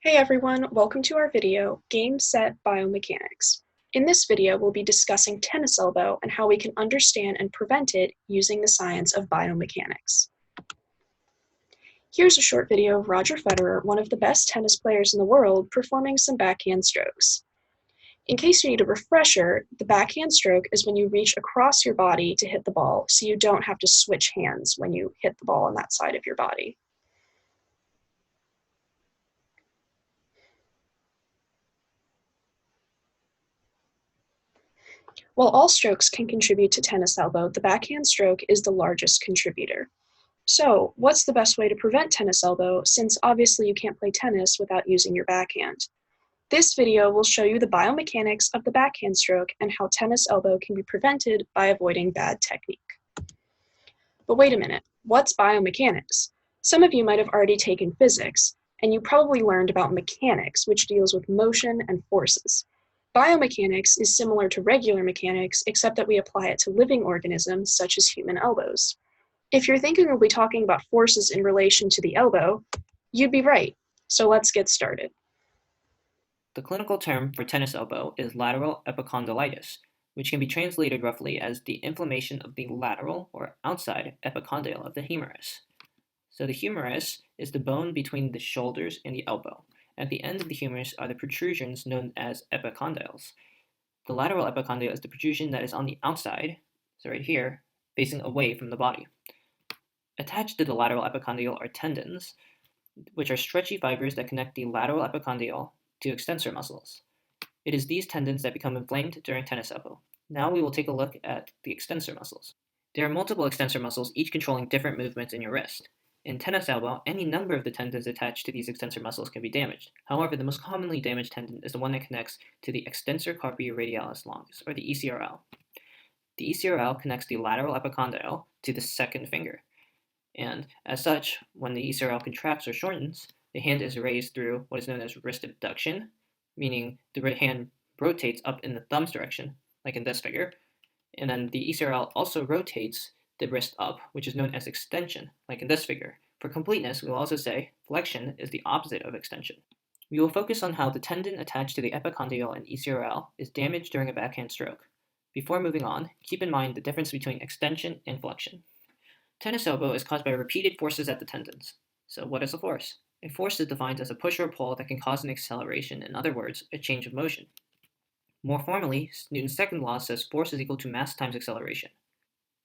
Hey everyone, welcome to our video, Game Set Biomechanics. In this video, we'll be discussing tennis elbow and how we can understand and prevent it using the science of biomechanics. Here's a short video of Roger Federer, one of the best tennis players in the world, performing some backhand strokes. In case you need a refresher, the backhand stroke is when you reach across your body to hit the ball, so you don't have to switch hands when you hit the ball on that side of your body. While all strokes can contribute to tennis elbow, the backhand stroke is the largest contributor. So, what's the best way to prevent tennis elbow, since obviously you can't play tennis without using your backhand? This video will show you the biomechanics of the backhand stroke and how tennis elbow can be prevented by avoiding bad technique. But wait a minute, what's biomechanics? Some of you might have already taken physics, and you probably learned about mechanics, which deals with motion and forces. Biomechanics is similar to regular mechanics, except that we apply it to living organisms such as human elbows. If you're thinking we'll be talking about forces in relation to the elbow, you'd be right. So let's get started. The clinical term for tennis elbow is lateral epicondylitis, which can be translated roughly as the inflammation of the lateral or outside epicondyle of the humerus. So the humerus is the bone between the shoulders and the elbow. At the end of the humerus are the protrusions known as epicondyles. The lateral epicondyle is the protrusion that is on the outside, so right here, facing away from the body. Attached to the lateral epicondyle are tendons, which are stretchy fibers that connect the lateral epicondyle to extensor muscles. It is these tendons that become inflamed during tennis elbow. Now we will take a look at the extensor muscles. There are multiple extensor muscles, each controlling different movements in your wrist. In tennis elbow, any number of the tendons attached to these extensor muscles can be damaged. However, the most commonly damaged tendon is the one that connects to the extensor carpi radialis longus, or the ECRL. The ECRL connects the lateral epicondyle to the second finger. And as such, when the ECRL contracts or shortens, the hand is raised through what is known as wrist abduction, meaning the hand rotates up in the thumb's direction, like in this figure, and then the ECRL also rotates the wrist up, which is known as extension, like in this figure. For completeness, we will also say flexion is the opposite of extension. We will focus on how the tendon attached to the epicondyle and ECRL is damaged during a backhand stroke. Before moving on, keep in mind the difference between extension and flexion. Tennis elbow is caused by repeated forces at the tendons. So what is a force? A force is defined as a push or pull that can cause an acceleration, in other words, a change of motion. More formally, Newton's second law says force is equal to mass times acceleration.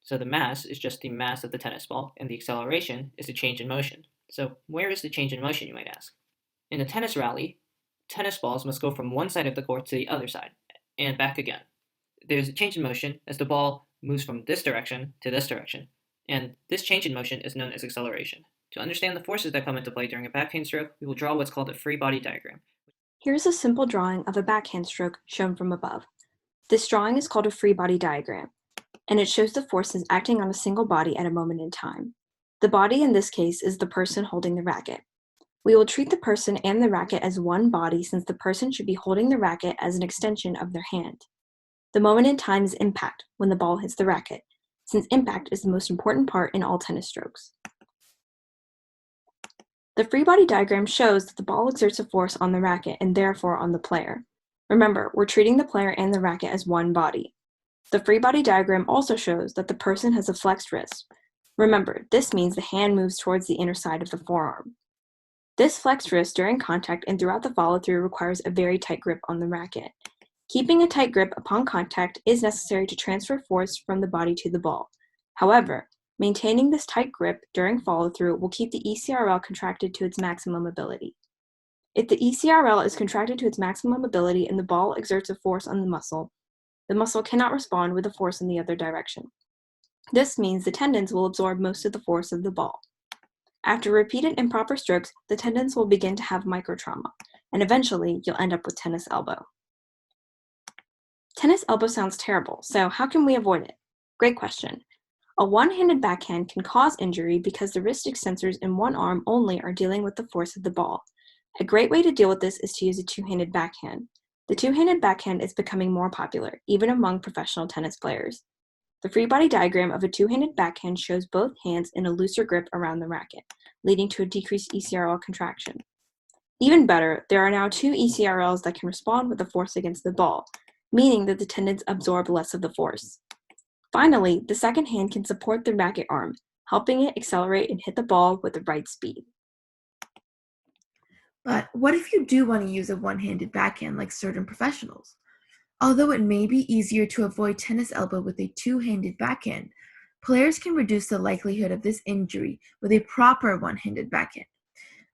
So the mass is just the mass of the tennis ball, and the acceleration is the change in motion. So where is the change in motion, you might ask? In a tennis rally, tennis balls must go from one side of the court to the other side, and back again. There's a change in motion as the ball moves from this direction to this direction, and this change in motion is known as acceleration. To understand the forces that come into play during a backhand stroke, we will draw what's called a free body diagram. Here's a simple drawing of a backhand stroke shown from above. This drawing is called a free body diagram, and it shows the forces acting on a single body at a moment in time. The body in this case is the person holding the racket. We will treat the person and the racket as one body, since the person should be holding the racket as an extension of their hand. The moment in time is impact, when the ball hits the racket, since impact is the most important part in all tennis strokes. The free body diagram shows that the ball exerts a force on the racket and therefore on the player. Remember, we're treating the player and the racket as one body. The free body diagram also shows that the person has a flexed wrist. Remember, this means the hand moves towards the inner side of the forearm. This flexed wrist during contact and throughout the follow-through requires a very tight grip on the racket. Keeping a tight grip upon contact is necessary to transfer force from the body to the ball. However, maintaining this tight grip during follow-through will keep the ECRL contracted to its maximum ability. If the ECRL is contracted to its maximum ability and the ball exerts a force on the muscle cannot respond with a force in the other direction. This means the tendons will absorb most of the force of the ball. After repeated improper strokes, the tendons will begin to have microtrauma, and eventually you'll end up with tennis elbow. Tennis elbow sounds terrible, so how can we avoid it? Great question. A one-handed backhand can cause injury because the wrist extensors in one arm only are dealing with the force of the ball. A great way to deal with this is to use a two-handed backhand. The two-handed backhand is becoming more popular, even among professional tennis players. The free body diagram of a two-handed backhand shows both hands in a looser grip around the racket, leading to a decreased ECRL contraction. Even better, there are now two ECRLs that can respond with the force against the ball, meaning that the tendons absorb less of the force. Finally, the second hand can support the racket arm, helping it accelerate and hit the ball with the right speed. But what if you do want to use a one-handed backhand like certain professionals? Although it may be easier to avoid tennis elbow with a two-handed backhand, players can reduce the likelihood of this injury with a proper one-handed backhand.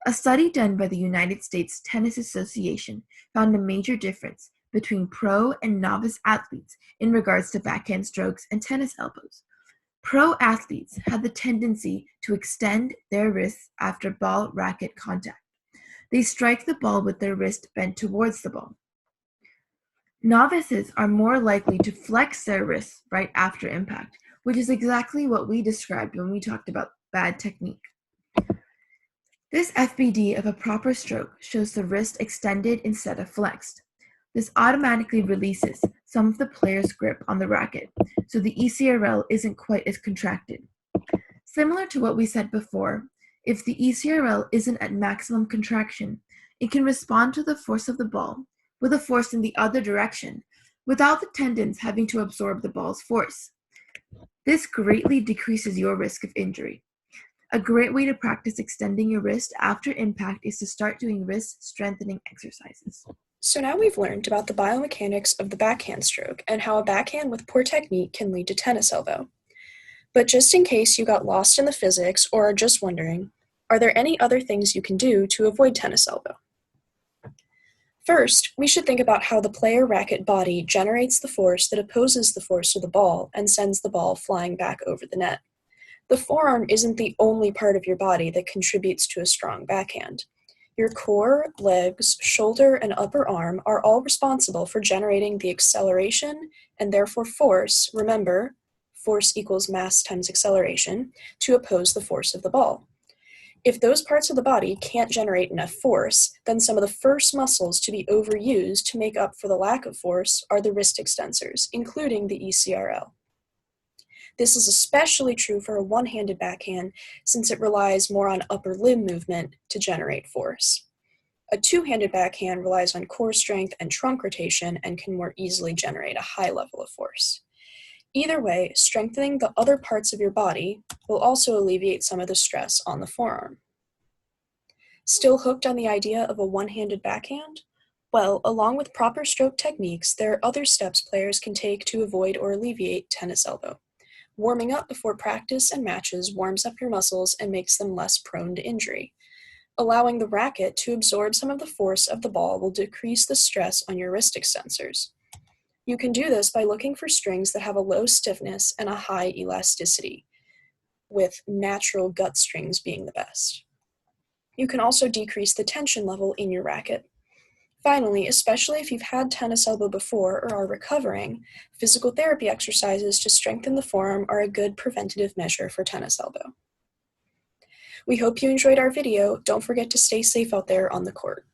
A study done by the United States Tennis Association found a major difference between pro and novice athletes in regards to backhand strokes and tennis elbows. Pro athletes had the tendency to extend their wrists after ball-racket contact. They strike the ball with their wrist bent towards the ball. Novices are more likely to flex their wrists right after impact, which is exactly what we described when we talked about bad technique. This FBD of a proper stroke shows the wrist extended instead of flexed. This automatically releases some of the player's grip on the racket, so the ECRL isn't quite as contracted. Similar to what we said before, if the ECRL isn't at maximum contraction, it can respond to the force of the ball with a force in the other direction without the tendons having to absorb the ball's force. This greatly decreases your risk of injury. A great way to practice extending your wrist after impact is to start doing wrist strengthening exercises. So now we've learned about the biomechanics of the backhand stroke and how a backhand with poor technique can lead to tennis elbow. But just in case you got lost in the physics or are just wondering, are there any other things you can do to avoid tennis elbow? First, we should think about how the player racket body generates the force that opposes the force of the ball and sends the ball flying back over the net. The forearm isn't the only part of your body that contributes to a strong backhand. Your core, legs, shoulder, and upper arm are all responsible for generating the acceleration and therefore force, remember, force equals mass times acceleration, to oppose the force of the ball. If those parts of the body can't generate enough force, then some of the first muscles to be overused to make up for the lack of force are the wrist extensors, including the ECRL. This is especially true for a one-handed backhand since it relies more on upper limb movement to generate force. A two-handed backhand relies on core strength and trunk rotation and can more easily generate a high level of force. Either way, strengthening the other parts of your body will also alleviate some of the stress on the forearm. Still hooked on the idea of a one-handed backhand? Well, along with proper stroke techniques, there are other steps players can take to avoid or alleviate tennis elbow. Warming up before practice and matches warms up your muscles and makes them less prone to injury. Allowing the racket to absorb some of the force of the ball will decrease the stress on your wrist extensors. You can do this by looking for strings that have a low stiffness and a high elasticity, with natural gut strings being the best. You can also decrease the tension level in your racket. Finally, especially if you've had tennis elbow before or are recovering, physical therapy exercises to strengthen the forearm are a good preventative measure for tennis elbow. We hope you enjoyed our video. Don't forget to stay safe out there on the court.